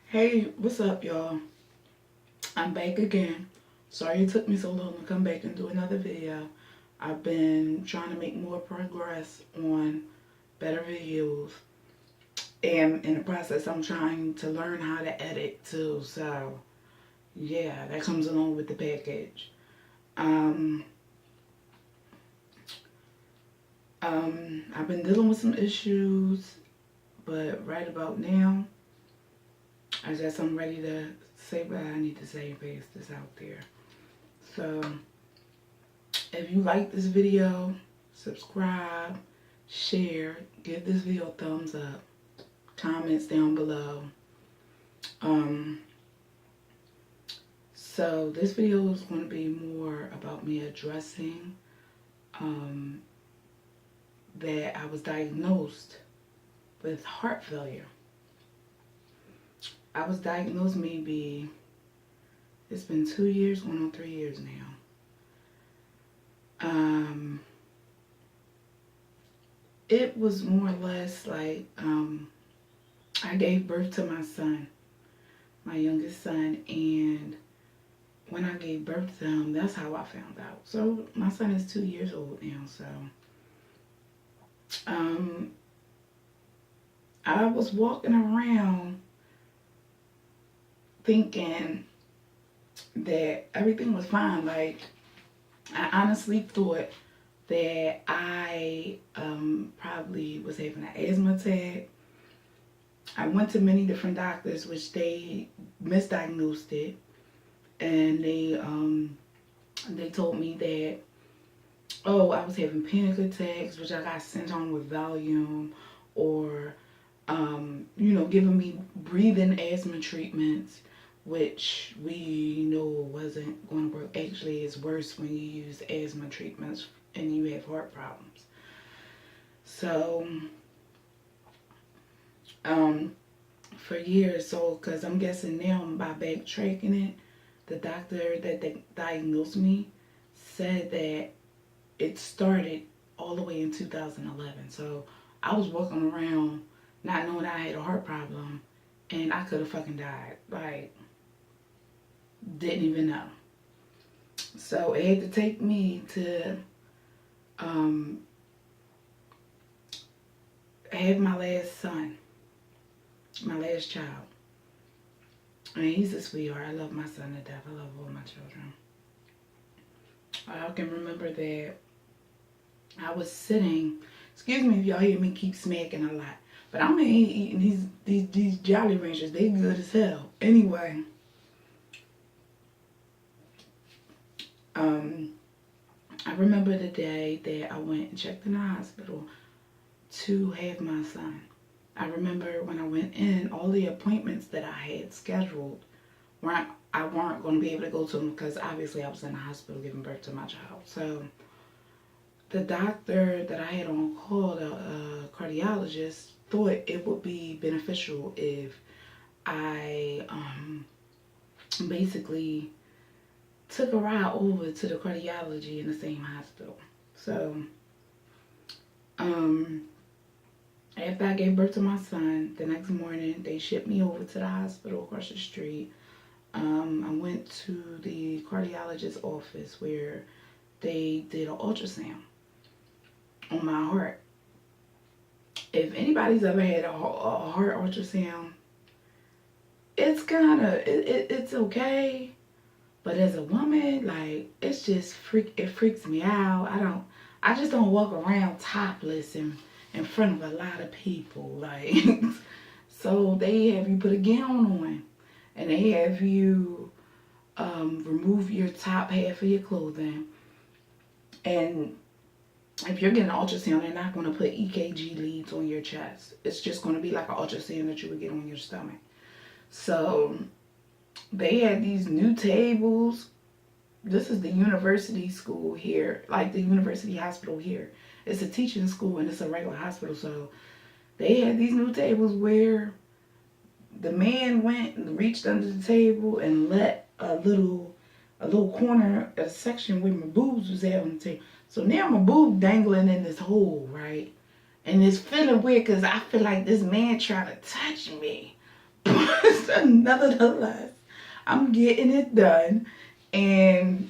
Hey, what's up, y'all? I'm back again. Sorry it took me so long to come back and do another video. I've been trying to make more progress on better videos, and in the process, I'm trying to learn how to edit too. So, yeah, that comes along with the package. Um, I've been dealing with some issues, but right about now, I guess I'm ready to say what I need to say and pass this out there. So, if you like this video, subscribe, share, give this video a thumbs up, comments down below. Um, so this video is going to be more about me addressing um, that I was diagnosed with heart failure. I was diagnosed it's been 2 years, going on 3 years now. It was more or less like I gave birth to my son, my youngest son, and when I gave birth to him, that's how I found out. So my son is 2 years old now, so I was walking around thinking that everything was fine. Like, I honestly thought that I probably was having an asthma attack. I went to many different doctors, which they misdiagnosed it, and they told me that, oh, I was having panic attacks, which I got sent on with Valium, or giving me breathing asthma treatments, which we know wasn't going to work. Actually, it's worse when you use asthma treatments and you have heart problems. So, for years, because I'm guessing now by backtracking it, the doctor that diagnosed me said that it started all the way in 2011. So I was walking around not knowing I had a heart problem, and I could have fucking died. Like, didn't even know. So it had to take me to have my last son, my last child. And he's a sweetheart. I love my son to death. I love all my children. I can remember that I was sitting, excuse me if y'all hear me keep smacking a lot, but I'm eating these Jolly Ranchers. They good as hell. Anyway, I remember the day that I went and checked in the hospital to have my son. I remember when I went in, all the appointments that I had scheduled I weren't going to be able to go to them because obviously I was in the hospital giving birth to my child. So the doctor that I had on call, the cardiologist, thought it would be beneficial if I basically took a ride over to the cardiology in the same hospital. So after I gave birth to my son, the next morning they shipped me over to the hospital across the street. I went to the cardiologist's office where they did an ultrasound on my heart. If anybody's ever had a heart ultrasound, it's it's okay. But as a woman, like, it's just it freaks me out. I just don't walk around topless in front of a lot of people. Like, so they have you put a gown on, and they have you remove your top half of your clothing. And if you're getting an ultrasound, they're not going to put EKG leads on your chest. It's just going to be like an ultrasound that you would get on your stomach. So they had these new tables. This is the university school here, like the university hospital here. It's a teaching school and it's a regular hospital. So they had these new tables where the man went and reached under the table and let a little corner, a section where my boobs was at on the table. So now my boob dangling in this hole, right? And it's feeling weird because I feel like this man trying to touch me. Nevertheless, I'm getting it done. And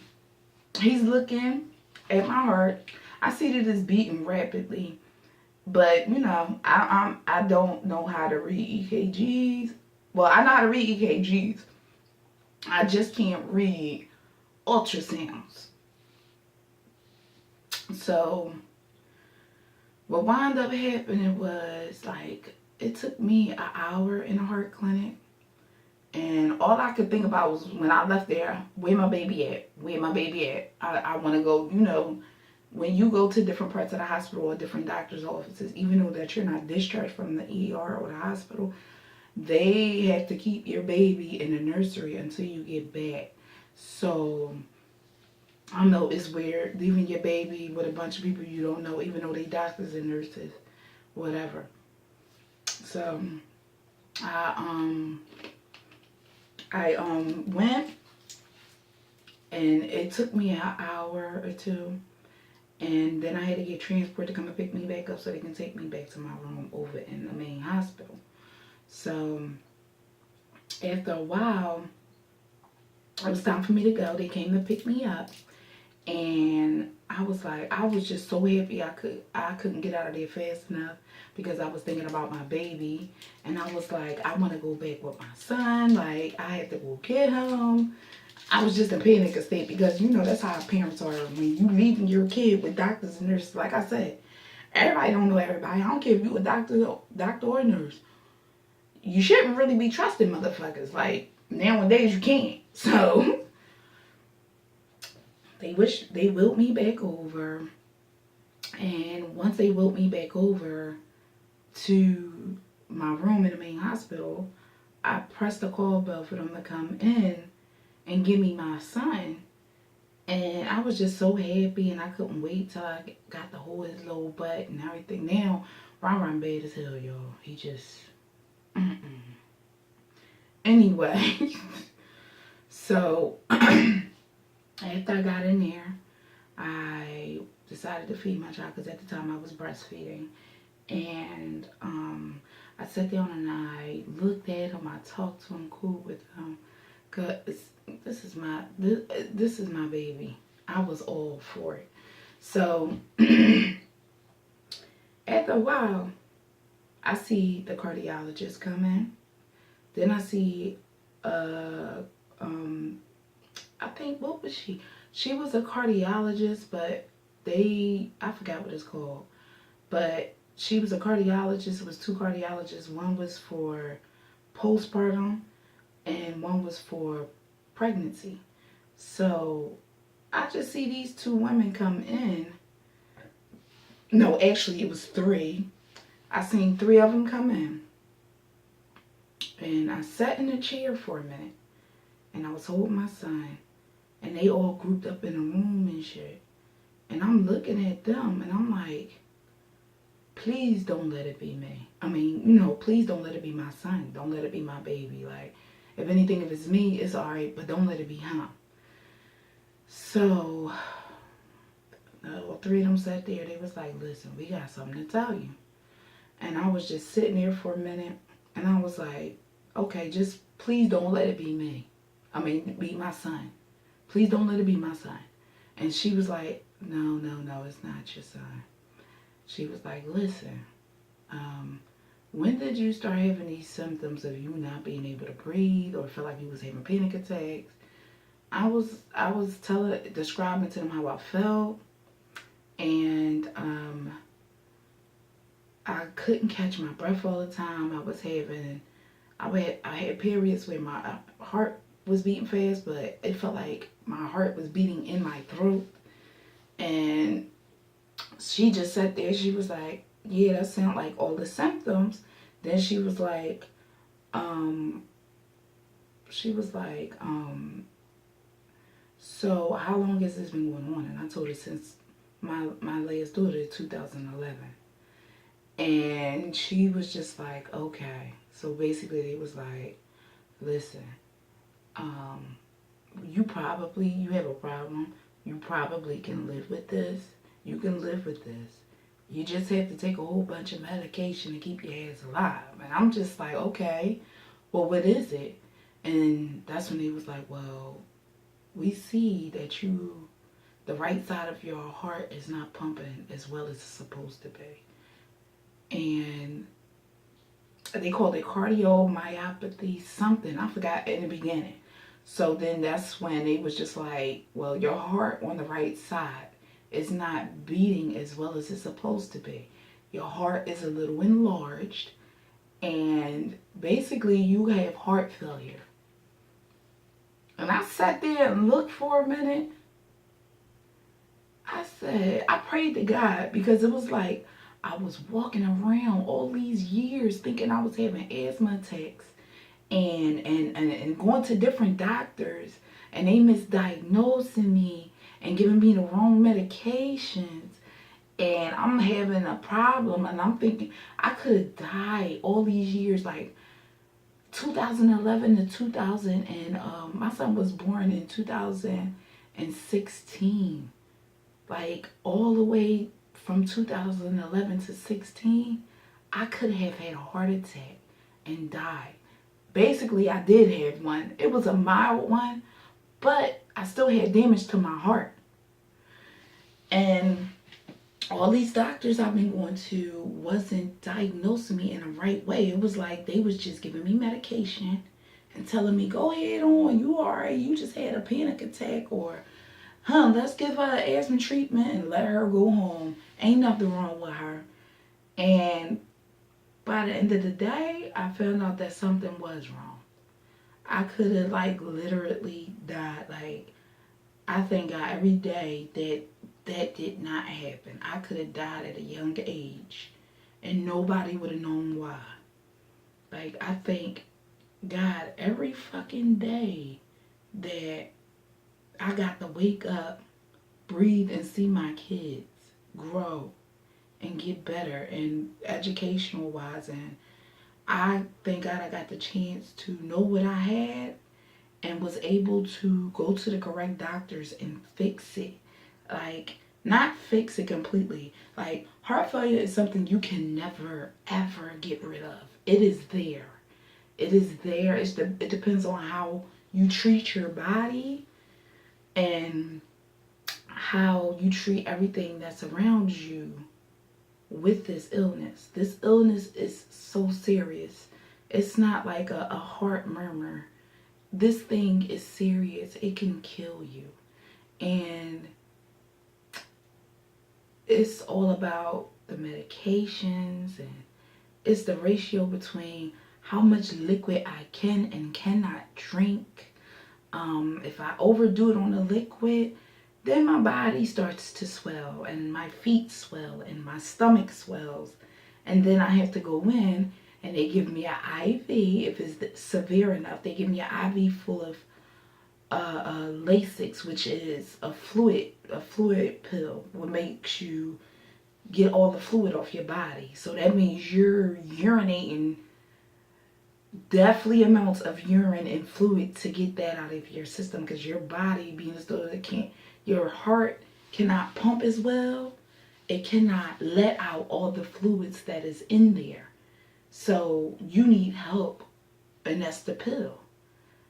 he's looking at my heart. I see that it's beating rapidly. But, I don't know how to read EKGs. Well, I know how to read EKGs. I just can't read ultrasounds. So what wound up happening was like it took me an hour in a heart clinic, and all I could think about was when I left there, where my baby at? Where my baby at? I want to go. When you go to different parts of the hospital or different doctor's offices, even though that you're not discharged from the ER or the hospital, they have to keep your baby in the nursery until you get back. So I know it's weird leaving your baby with a bunch of people you don't know, even though they doctors and nurses, whatever. So I went, and it took me an hour or two, and then I had to get transport to come and pick me back up so they can take me back to my room over in the main hospital. So after a while, it was time for me to go. They came to pick me up, and I was just so happy I couldn't get out of there fast enough because I was thinking about my baby, and I was like, I want to go back with my son. Like, I have to go get him. I was just in panic state because that's how parents are when you leaving your kid with doctors and nurses. Like I said, everybody don't know everybody. I don't care if you a doctor or a nurse. You shouldn't really be trusting motherfuckers. Like, nowadays you can't. So they willed me back over, and once they willed me back over to my room in the main hospital, I pressed the call bell for them to come in and give me my son. And I was just so happy, and I couldn't wait till I got to hold his little butt and everything. Now, Ron bad as hell, y'all. He just, Anyway, so after I got in there, I decided to feed my child because at the time I was breastfeeding. And I sat down and I looked at him. I talked to him, cool with him. Cause this is my baby. I was all for it. So after a while, I see the cardiologist come in. Then I see I think, what was she? She was a cardiologist, but I forgot what it's called. But she was a cardiologist. It was two cardiologists. One was for postpartum and one was for pregnancy. So I just see these two women come in. No, actually it was three. I seen three of them come in. And I sat in a chair for a minute. And I was holding my son. And they all grouped up in a room and shit. And I'm looking at them and I'm like, please don't let it be me. I mean, please don't let it be my son. Don't let it be my baby. Like, if anything, if it's me, it's alright, but don't let it be him. So, all three of them sat there. They was like, listen, we got something to tell you. And I was just sitting there for a minute, and I was like, okay, just please don't let it be me. I mean, be my son. Please don't let it be my son. And she was like, no, it's not your son. She was like, listen, when did you start having these symptoms of you not being able to breathe or feel like you was having panic attacks? I was describing to them how I felt, and I couldn't catch my breath all the time. I had periods where my heart was beating fast, but it felt like my heart was beating in my throat. And she just sat there. She was like, yeah, that sounds like all the symptoms. Then she was like, so how long has this been going on? And I told her since my last daughter, 2011. And she was just like, okay. So basically it was like, listen, you have a problem. You probably can live with this. You can live with this. You just have to take a whole bunch of medication to keep your ass alive. And I'm just like, okay, well, what is it? And that's when they was like, well, we see that the right side of your heart is not pumping as well as it's supposed to be. And they called it cardiomyopathy something. I forgot in the beginning. So then that's when they was just like, well, your heart on the right side is not beating as well as it's supposed to be. Your heart is a little enlarged, and basically you have heart failure. And I sat there and looked for a minute. I prayed to God, because it was like I was walking around all these years thinking I was having asthma attacks, and going to different doctors, and they misdiagnosing me and giving me the wrong medications, and I'm having a problem, and I'm thinking I could have died all these years, like 2011 to 2000, and my son was born in 2016. Like all the way from 2011 to 16, I could have had a heart attack and died. Basically, I did have one. It was a mild one, but I still had damage to my heart. And all these doctors I've been going to wasn't diagnosing me in the right way. It was like they was just giving me medication and telling me, go ahead on, you alright, you just had a panic attack, or let's give her asthma treatment and let her go home. Ain't nothing wrong with her. And by the end of the day, I found out that something was wrong. I could have like literally died. Like, I thank God every day that that did not happen. I could have died at a young age and nobody would have known why. Like, I thank God every fucking day that I got to wake up, breathe, and see my kids grow and get better, and educational wise. And I thank God I got the chance to know what I had and was able to go to the correct doctors and fix it. Like, not fix it completely. Like, heart failure is something you can never, ever get rid of. It is there. It is there. It depends on how you treat your body and how you treat everything that's around you with this illness. This illness is so serious. It's not like a heart murmur. This thing is serious. It can kill you. And it's all about the medications, and it's the ratio between how much liquid I can and cannot drink. If I overdo it on the liquid, then my body starts to swell, and my feet swell, and my stomach swells. And then I have to go in, and they give me an IV. If it's severe enough, they give me an IV full of Lasix, which is a fluid pill, what makes you get all the fluid off your body. So that means you're urinating definitely amounts of urine and fluid to get that out of your system, because your body, being as though your heart cannot pump as well, it cannot let out all the fluids that is in there. So you need help, and that's the pill.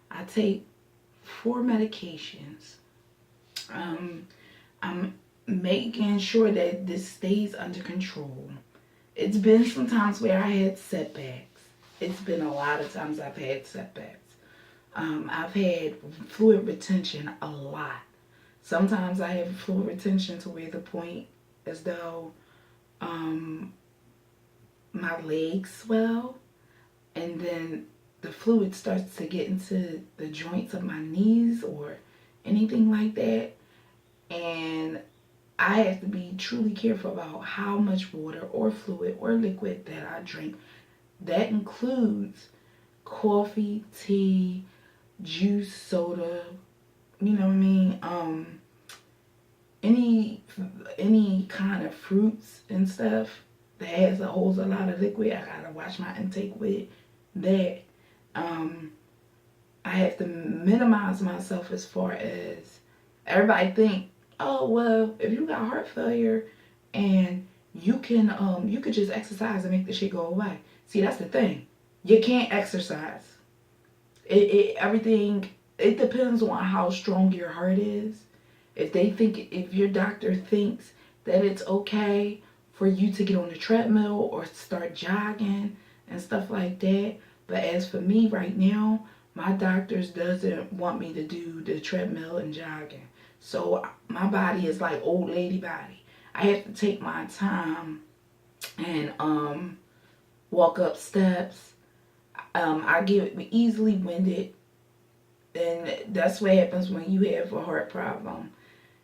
I take 4 medications. I'm making sure that this stays under control. It's been some times where I had setbacks. It's been a lot of times I've had setbacks. I've had fluid retention a lot. Sometimes I have fluid retention to where the point as though my legs swell, and then the fluid starts to get into the joints of my knees or anything like that. And I have to be truly careful about how much water or fluid or liquid that I drink. That includes coffee, tea, juice, soda, you know what I mean? Any kind of fruits and stuff that holds a lot of liquid, I gotta watch my intake with that. I have to minimize myself as far as everybody think, oh well, if you got heart failure and you could just exercise and make the shit go away. See, that's the thing. You can't exercise. Everything, it depends on how strong your heart is. If your doctor thinks that it's okay for you to get on the treadmill or start jogging and stuff like that. But as for me right now, my doctors doesn't want me to do the treadmill and jogging. So my body is like old lady body. I have to take my time and walk up steps. I get easily winded, and that's what happens when you have a heart problem.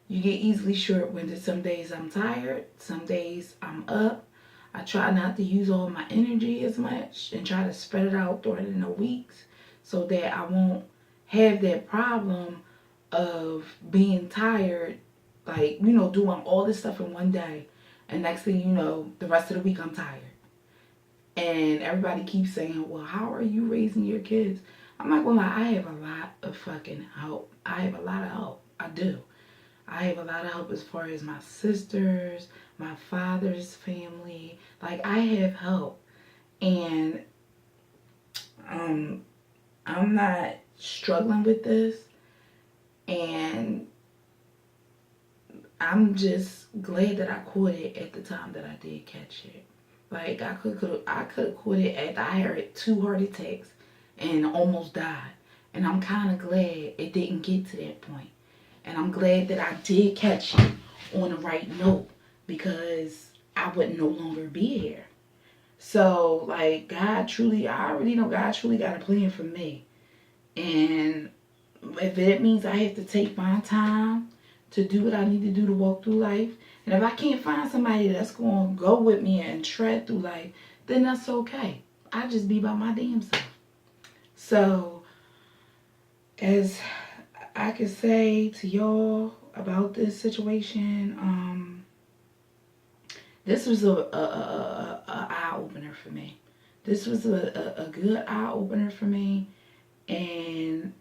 You get easily short-winded. Some days I'm tired, some days I'm up. I try not to use all my energy as much and try to spread it out during the weeks so that I won't have that problem of being tired, like, doing all this stuff in one day. And next thing you know, the rest of the week I'm tired. And everybody keeps saying, well, how are you raising your kids? I'm not gonna lie, I have a lot of fucking help. I have a lot of help. I do. I have a lot of help as far as my sisters, my father's family. Like, I have help. And I'm not struggling with this. And I'm just glad that I caught it at the time that I did catch it. Like, I could have caught it after I had 2 heart attacks and almost died. And I'm kind of glad it didn't get to that point. And I'm glad that I did catch it on the right note, because I would no longer be here. So, like, I already know God truly got a plan for me. And if it means I have to take my time to do what I need to do to walk through life, and if I can't find somebody that's going to go with me and tread through life, then that's okay. I just be by my damn self. So, as I could say to y'all about this situation, this was a eye opener for me. This was a good eye opener for me, and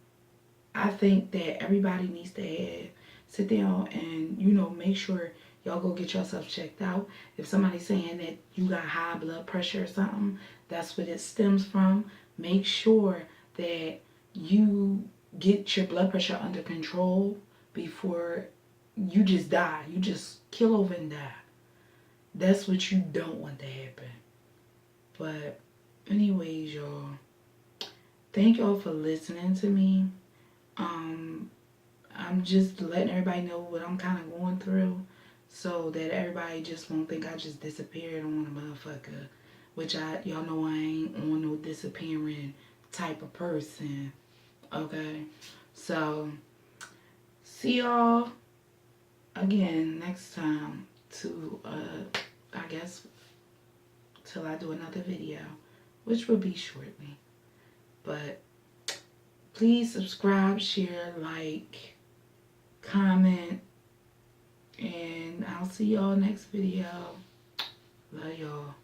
I think that everybody needs to sit down and make sure y'all go get yourself checked out. If somebody's saying that you got high blood pressure or something, that's what it stems from. Make sure that you get your blood pressure under control before you just die. You just kill over and die. That's what you don't want to happen. But anyways, y'all, thank y'all for listening to me. I'm just letting everybody know what I'm kind of going through, so that everybody just won't think I just disappeared on a motherfucker. Which y'all know I ain't on no disappearing type of person. Okay? So, see y'all again next time to, I guess, till I do another video, which will be shortly. But please subscribe, share, like, comment, and I'll see y'all next video. Love y'all.